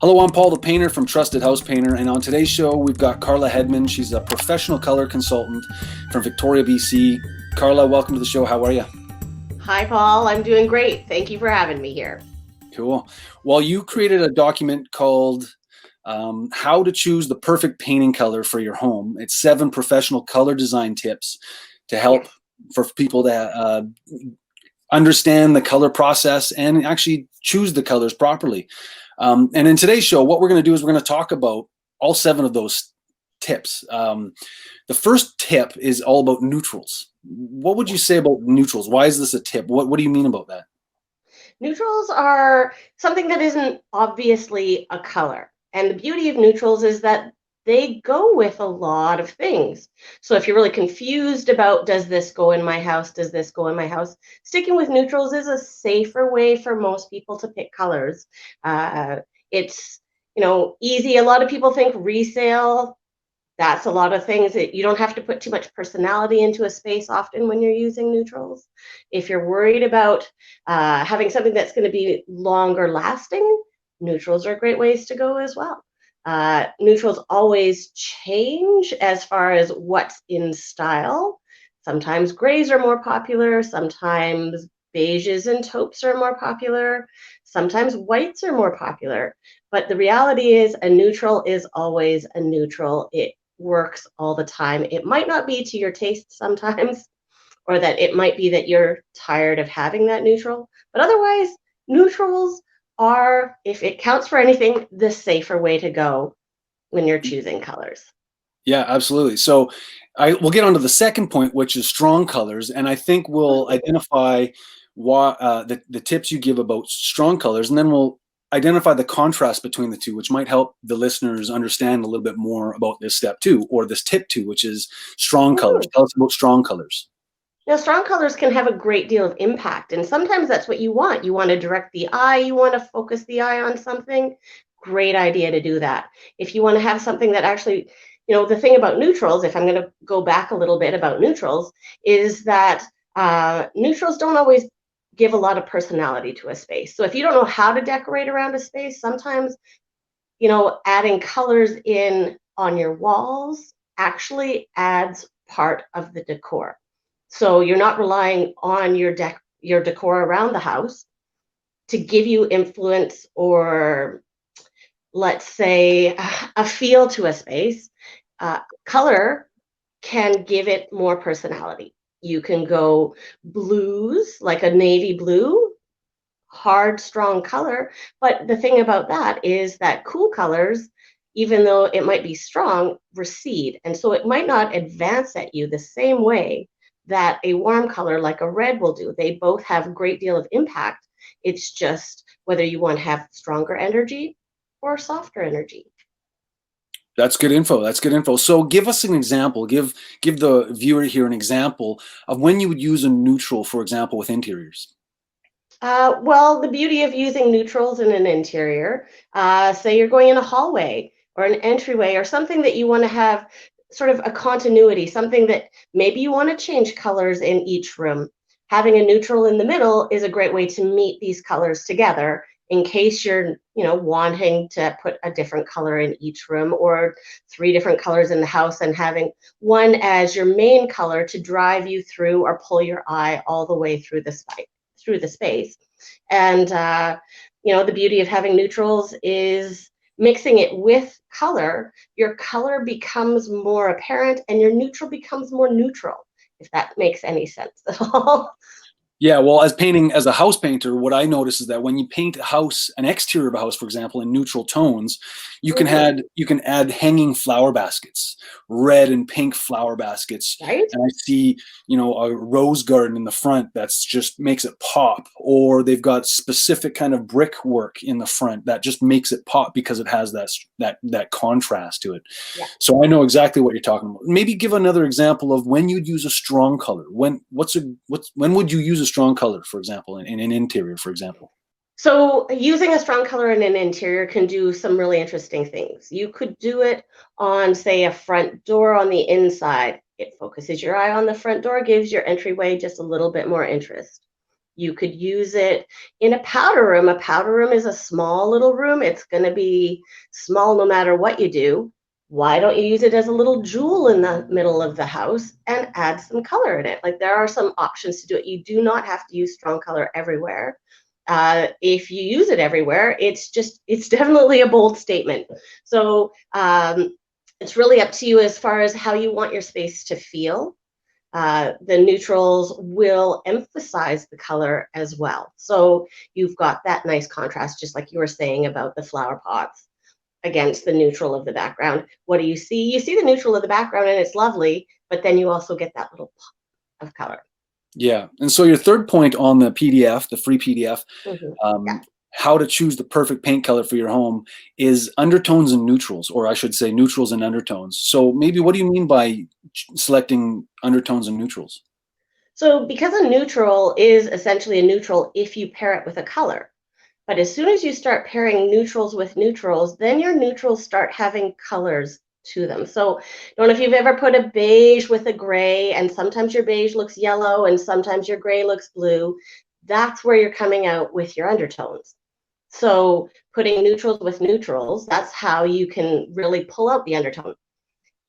Hello, I'm Paul the Painter from Trusted House Painter, and on today's show we've got Carla Hedman. She's a professional color consultant from Victoria, BC. Carla, welcome to the show. How are you? Hi, Paul. I'm doing great. Thank you for having me here. Cool. Well, you created a document called How to Choose the Perfect Painting Color for Your Home. It's 7 professional color design tips to help Yes. for people to understand the color process and actually choose the colors properly. And in today's show, what we're going to do is we're going to talk about all 7 of those tips. The first tip is all about neutrals. What would you say about neutrals? Why is this a tip? What do you mean about that? Neutrals are something that isn't obviously a color. And the beauty of neutrals is that they go with a lot of things. So if you're really confused about, does this go in my house? Does this go in my house? Sticking with neutrals is a safer way for most people to pick colors. It's, easy. A lot of people think resale. That's a lot of things that you don't have to put too much personality into a space often when you're using neutrals. If you're worried about having something that's going to be longer lasting, neutrals are great ways to go as well. Neutrals always change as far as what's in style. Sometimes grays are more popular, sometimes beiges and taupes are more popular, sometimes whites are more popular. But the reality is a neutral is always a neutral. It works all the time. It might not be to your taste sometimes, or that it might be that you're tired of having that neutral. But otherwise, neutrals are, if it counts for anything, the safer way to go when you're choosing colors. Yeah, absolutely. So we'll get on to the second point, which is strong colors, and I think we'll identify the tips you give about strong colors, and then we'll identify the contrast between the two, which might help the listeners understand a little bit more about this step two, or this tip two, which is strong colors. Mhm. Tell us about strong colors. Now, strong colors can have a great deal of impact, and sometimes that's what you want. You want to direct the eye, you want to focus the eye on something. Great idea to do that. If you want to have something that actually, the thing about neutrals, if I'm going to go back a little bit about neutrals, is that neutrals don't always give a lot of personality to a space. So if you don't know how to decorate around a space, sometimes, adding colors in on your walls actually adds part of the decor. So you're not relying on your decor around the house to give you influence or, let's say, a feel to a space. Color can give it more personality. You can go blues, like a navy blue, hard, strong color. But the thing about that is that cool colors, even though it might be strong, recede. And so it might not advance at you the same way that a warm color like a red will do. They both have a great deal of impact. It's just whether you want to have stronger energy or softer energy. That's good info. That's good info. So give us an example. Give the viewer here an example of when you would use a neutral, for example, with interiors. Well, the beauty of using neutrals in an interior, say you're going in a hallway or an entryway or something that you want to have sort of a continuity, something that maybe you want to change colors in each room. Having a neutral in the middle is a great way to meet these colors together in case you're, wanting to put a different color in each room or 3 different colors in the house and having one as your main color to drive you through or pull your eye all the way through the space. And the beauty of having neutrals is mixing it with color. Your color becomes more apparent, and your neutral becomes more neutral. If that makes any sense at all. Yeah, well, as a house painter, what I notice is that when you paint a house, an exterior of a house, for example, in neutral tones, Mhm. you can add hanging flower baskets, red and pink flower baskets, Right? and I see, a rose garden in the front that's just makes it pop, or they've got specific kind of brickwork in the front that just makes it pop because it has that contrast to it. Yeah. So I know exactly what you're talking about. Maybe give another example of when you'd use a strong color. When would you use a strong color, for example, in an interior, for example? So using a strong color in an interior can do some really interesting things. You could do it on, say, a front door on the inside. It focuses your eye on the front door, gives your entryway just a little bit more interest. You could use it in a powder room. A powder room is a small little room. It's going to be small no matter what you do. Why don't you use it as a little jewel in the middle of the house and add some color in it? Like, there are some options to do it. You do not have to use strong color everywhere. If you use it everywhere, it's definitely a bold statement. So it's really up to you as far as how you want your space to feel. The neutrals will emphasize the color as well. So you've got that nice contrast, just like you were saying about the flower pots against the neutral of the background. What do you see? You see the neutral of the background and it's lovely, but then you also get that little pop of color. Yeah. And so your third point on the PDF, the free PDF, Yeah. how to choose the perfect paint color for your home is undertones and neutrals, or I should say neutrals and undertones. So maybe what do you mean by selecting undertones and neutrals? So because a neutral is essentially a neutral if you pair it with a color. But as soon as you start pairing neutrals with neutrals, then your neutrals start having colors to them. So I don't know if you've ever put a beige with a gray, and sometimes your beige looks yellow and sometimes your gray looks blue. That's where you're coming out with your undertones. So putting neutrals with neutrals, that's how you can really pull out the undertone.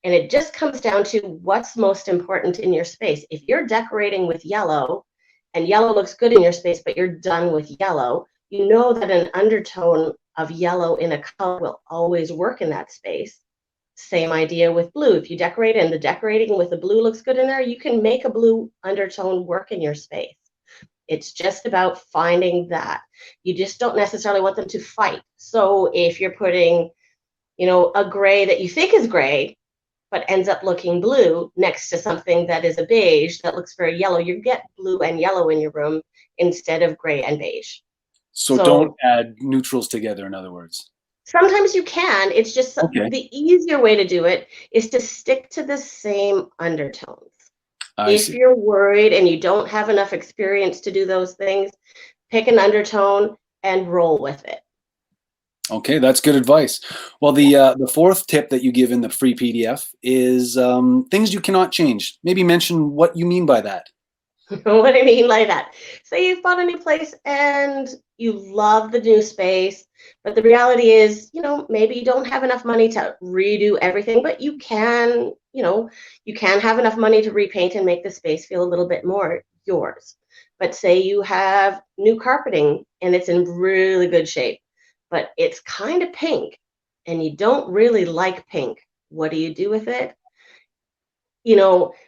And it just comes down to what's most important in your space. If you're decorating with yellow and yellow looks good in your space, but you're done with yellow, you know that an undertone of yellow in a color will always work in that space. Same idea with blue. If you decorate and the decorating with the blue looks good in there, you can make a blue undertone work in your space. It's just about finding that. You just don't necessarily want them to fight. So if you're putting, a gray that you think is gray, but ends up looking blue next to something that is a beige that looks very yellow, you get blue and yellow in your room instead of gray and beige. So don't So add neutrals together, in other words. sometimes you can. It's just Okay, the easier way to do it is to stick to the same undertones. I If see. you're worried and you don't have enough experience to do those things, pick an undertone and roll with it. Okay, that's good advice. Well, Yeah. the fourth tip that you give in the free PDF is things you cannot change. Maybe mention what you mean by that. What I mean by that. Say you've bought a new place and you love the new space, but the reality is, maybe you don't have enough money to redo everything, but you can have enough money to repaint and make the space feel a little bit more yours. But say you have new carpeting and it's in really good shape, but it's kind of pink and you don't really like pink. What do you do with it?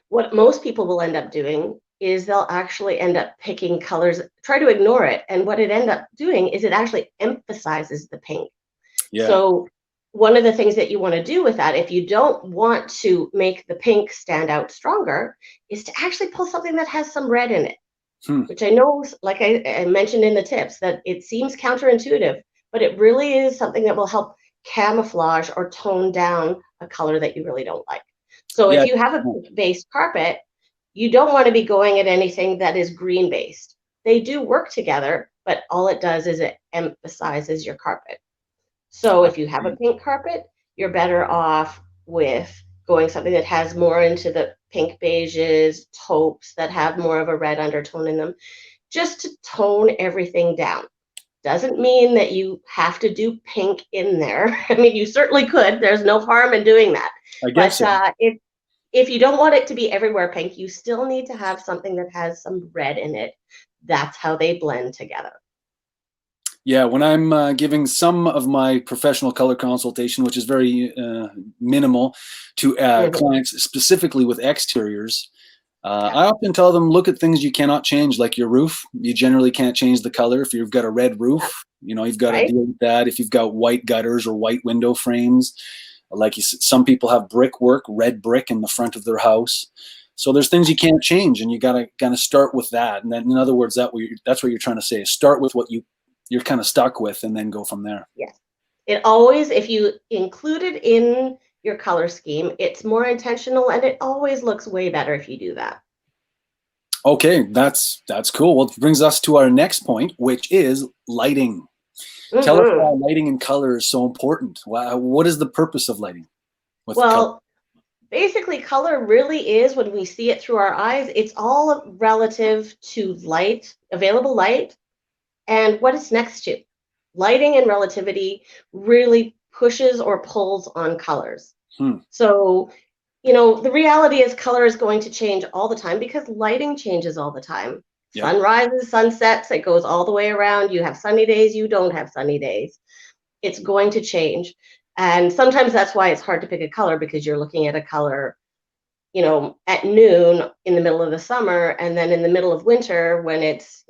What most people will end up doing is they'll actually end up picking colors, try to ignore it. And what it end up doing is it actually emphasizes the pink. Yeah. So one of the things that you want to do with that, if you don't want to make the pink stand out stronger, is to actually pull something that has some red in it, Hmm. which I know, like I mentioned in the tips, that it seems counterintuitive, but it really is something that will help camouflage or tone down a color that you really don't like. So if Yeah. you have a base carpet, you don't want to be going at anything that is green based. They do work together, but all it does is it emphasizes your carpet. So I if you have a see. pink carpet, you're better off with going something that has more into the pink beiges, taupes that have more of a red undertone in them, just to tone everything down. Doesn't mean that you have to do pink in there. I mean, you certainly could. There's no harm in doing that. I guess But so. if you don't want it to be everywhere pink, you still need to have something that has some red in it. That's how they blend together. Yeah, when I'm giving some of my professional color consultation, which is very minimal, to Mhm. clients specifically with exteriors, Yeah, I often tell them look at things you cannot change, like your roof. You generally can't change the color. If you've got a red yeah, roof, you've got to right? deal with that. If you've got white gutters or white window frames, like some people have brickwork, red brick in the front of their house. So there's things you can't change, and you got to kind of start with that. And then, in other words, that's what you're trying to say. Is start with what you're kind of stuck with, and then go from there. Yes. It always, if you include it in your color scheme, it's more intentional and it always looks way better if you do that. Okay, that's cool. Well, it brings us to our next point, which is lighting. Tell us why hmm lighting and color is so important. What is the purpose of lighting with color? Well, basically color really is, when we see it through our eyes, it's all relative to light, available light, and what it's next to. Lighting and relativity really pushes or pulls on colors. Hmm. So, the reality is color is going to change all the time because lighting changes all the time. Yep. Sun rises, sun sets, it goes all the way around. You have sunny days, you don't have sunny days. It's going to change. And sometimes that's why it's hard to pick a color, because you're looking at a color, at noon in the middle of the summer, and then in the middle of winter when it's,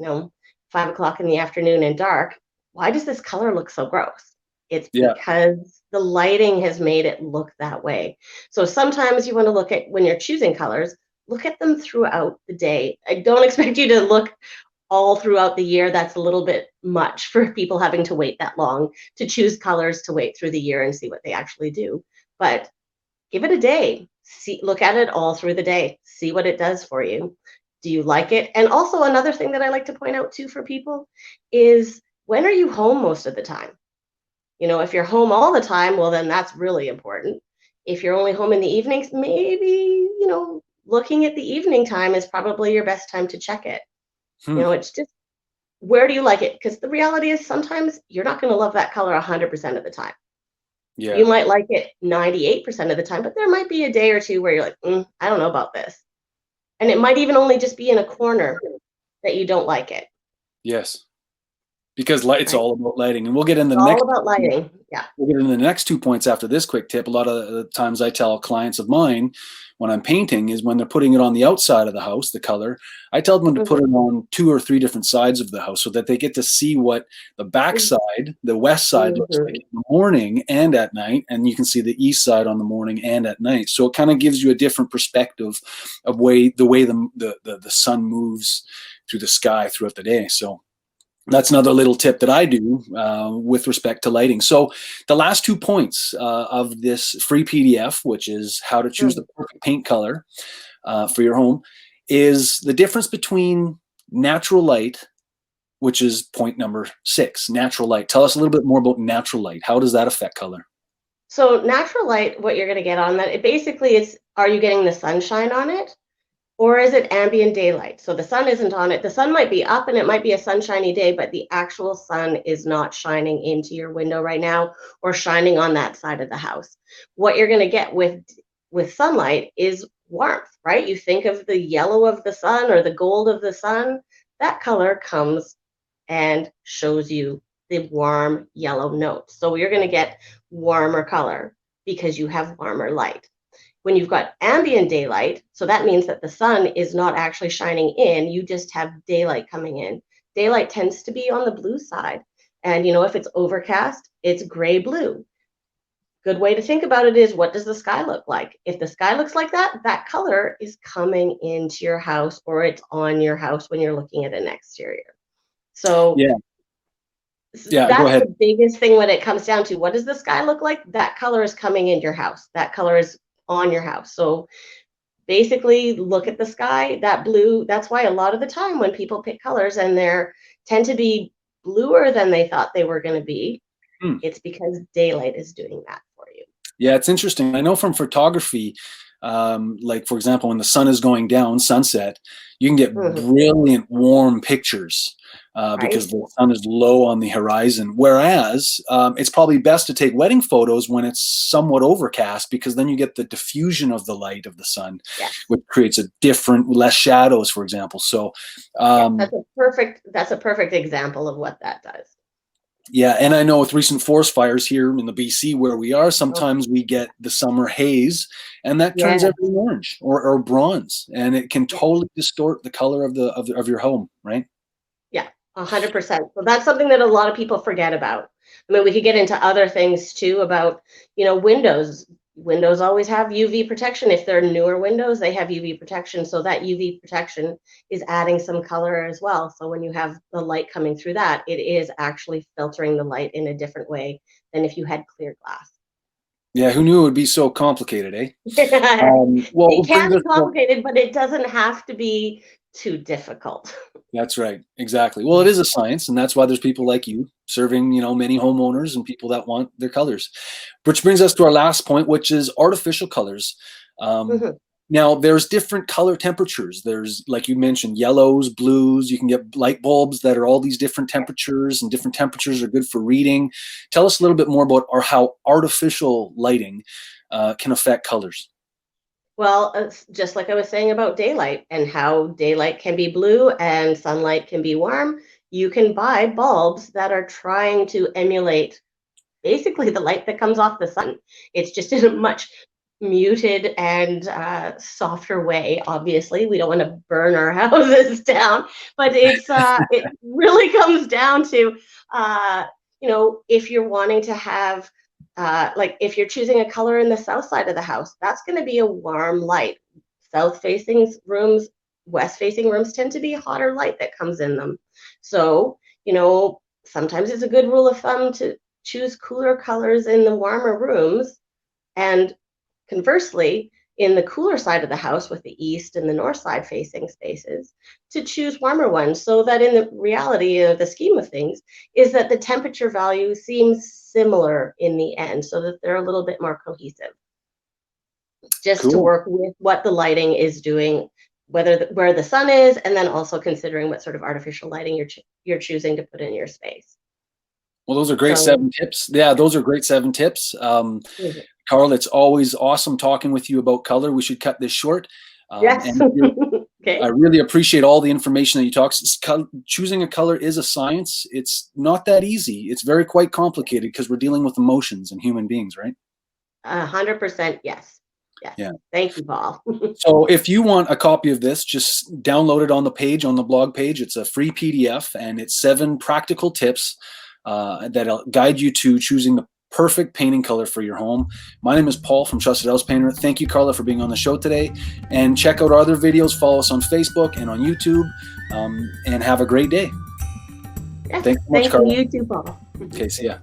5 o'clock in the afternoon and dark. Why does this color look so gross? It's Yeah. because the lighting has made it look that way. So sometimes you want to look at, when you're choosing colors, look at them throughout the day. I don't expect you to look all throughout the year. That's a little bit much for people having to wait that long to choose colors to wait through the year and see what they actually do. But give it a day. Look at it all through the day. See what it does for you. Do you like it? And also, another thing that I like to point out too for people is, when are you home most of the time? If you're home all the time, well, then that's really important. If you're only home in the evenings, maybe, looking at the evening time is probably your best time to check it. Hmm. It's just, where do you like it? Because the reality is, sometimes you're not going to love that color 100% of the time. Yeah. You might like it 98% of the time, but there might be a day or two where you're like, I don't know about this. And it might even only just be in a corner that you don't like it, Yes. Because it's right? all about lighting, and we'll get in the It's all next. about lighting. Yeah. We'll get into the next 2 points after this quick tip. A lot of the times I tell clients of mine when I'm painting is when they're putting it on the outside of the house, the color, I tell them to put Mhm, it on 2 or 3 different sides of the house so that they get to see what the back mhm, side, the west side looks like mhm. in the morning and at night, and you can see the east side on the morning and at night. So it kind of gives you a different perspective of the way the sun moves through the sky throughout the day. So that's another little tip that I do with respect to lighting. So the last 2 points of this free PDF, which is how to choose the Mhm. perfect paint color for your home, is the difference between natural light, which is point number 6, natural light. Tell us a little bit more about natural light. How does that affect color? So natural light, what you're going to get on that, it basically is, are you getting the sunshine on it? Or is it ambient daylight? So the sun isn't on it. The sun might be up and it might be a sunshiny day, but the actual sun is not shining into your window right now or shining on that side of the house. What you're going to get with sunlight is warmth, right? You think of the yellow of the sun or the gold of the sun, that color comes and shows you the warm yellow notes. So you're going to get warmer color because you have warmer light. When you've got ambient daylight, so that means that the sun is not actually shining in, you just have daylight coming in. Daylight tends to be on the blue side. And if it's overcast, it's gray blue. Good way to think about it is, what does the sky look like? If the sky looks like that, that color is coming into your house, or it's on your house when you're looking at an exterior. So Yeah, yeah. Go that's ahead. the biggest thing when it comes down to, what does the sky look like? That color is coming in your house. That color is on your house. So basically, look at the sky, that blue. That's why a lot of the time when people pick colors and they're tend to be bluer than they thought they were going to be, Hmm. it's because daylight is doing that for you. Yeah, it's interesting. I know from photography, like for example, when the sun is going down, sunset, you can get Mhm. brilliant warm pictures because Right? the sun is low on the horizon. Whereas it's probably best to take wedding photos when it's somewhat overcast, because then you get the diffusion of the light of the sun, Yes. which creates a different, less shadows, for example. So Yeah, um, that's a perfect example of what that does. yeah, and I know with recent forest fires here in the BC where we are, Oh, sometimes we get the summer haze, and that turns yeah. everything orange or bronze, and it can totally distort the color of your home, right? Yeah, 100%. So that's something that a lot of people forget about. I mean, we could get into other things too about, windows. Windows always have UV protection. If they're newer windows, they have UV protection. So that UV protection is adding some color as well. So when you have the light coming through that, it is actually filtering the light in a different way than if you had clear glass. Yeah, who knew it would be so complicated, eh? Well, It it brings can us be to complicated, but it doesn't have to be too difficult. that's right, exactly. Well, it is a science, and that's why there's people like you serving, many homeowners and people that want their colors. Which brings us to our last point, which is artificial colors. Mhm. Now, there's different color temperatures. There's, like you mentioned, yellows, blues. You can get light bulbs that are all these different temperatures, and different temperatures are good for reading. Tell us a little bit more about how artificial lighting can affect colors. Well, it's just like I was saying about daylight and how daylight can be blue and sunlight can be warm, you can buy bulbs that are trying to emulate basically the light that comes off the sun. It's just in a much muted and softer way. Obviously, we don't want to burn our houses down, but it really comes down to if you're wanting to have like if you're choosing a color in the south side of the house, that's going to be a warm light. South facing rooms, west facing rooms tend to be hotter light that comes in them. So, sometimes it's a good rule of thumb to choose cooler colors in the warmer rooms, and conversely, in the cooler side of the house with the east and the north side facing spaces, to choose warmer ones, so that in the reality of the scheme of things is that the temperature value seems similar in the end, so that they're a little bit more cohesive, just to Cool. work with what the lighting is doing, where the sun is, and then also considering what sort of artificial lighting you're choosing to put in your space. Well, those are great So 7 tips. Yeah, those are great 7 tips. mhm. Carl, it's always awesome talking with you about color. We should cut this short. Yes. And I Okay. really appreciate all the information that you talk. Choosing a color is a science. It's not that easy. It's very quite complicated because we're dealing with emotions and human beings, right? 100% yes. Yes. Yeah. Thank you, Paul. So if you want a copy of this, just download it on the page, on the blog page. It's a free PDF, and it's 7 practical tips that'll guide you to choosing the perfect painting color for your home. My name is Paul from Trusted House Painter. Thank you, Carla, for being on the show today. And check out our other videos. Follow us on Facebook and on YouTube. And have a great day. Yes. Thanks so much, Thank you. Carla. You too, Paul. Okay, see ya.